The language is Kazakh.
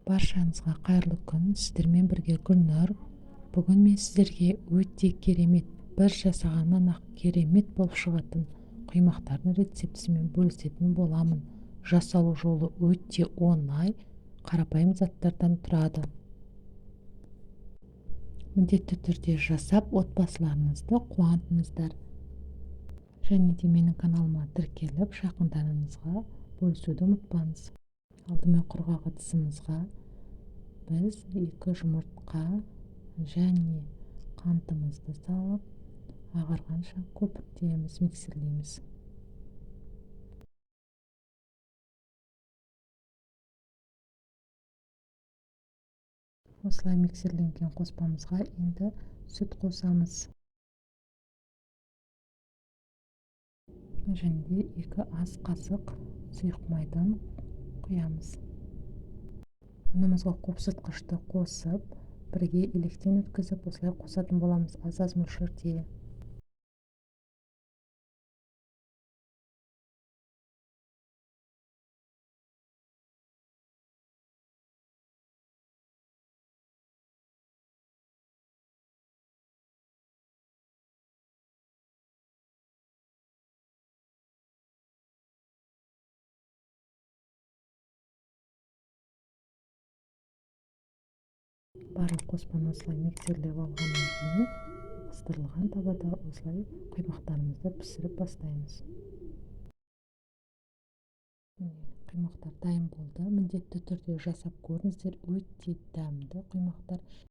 Баршаңызға қайырлы күн. Сіздермен бірге Гүлнұр. Бүгін мен сіздерге өте керемет, бір жасағаннан ақ керемет болып шығатын құймақтардың рецептісімен бөлісетін боламын. Жасалу жолы өте оңай, қарапайым заттардан тұрады. Міндетті түрде жасап, отбасыларыңызды қуантыңыздар. Және де менің каналыма тіркеліп, жақындарыңызға бөлісуді ұмытпаңыз. Алдымен құрғақ ыдысымызға біз 2 жұмыртқа және қантымызды салып, ағарғанша көпіртеміз, миксерлейміз. Осылай миксерленген қоспамызға енді сүт қосамыз. Және де 2 ас қасық сұйық майдан құямыз. Ұнымызға қопсытқышты қосып, бірге електен өткізіп, осылай қосатын боламыз аз-аз мөлшерде. Барлық қоспаны осылай миксерлеп алғаннан кейін ығыстырылған табада осылай құймақтарымызды пісіріп бастаймыз. Құймақтар дайын болды. Міндетті түрде жасап көріңіздер, өте дәмді құймақтар.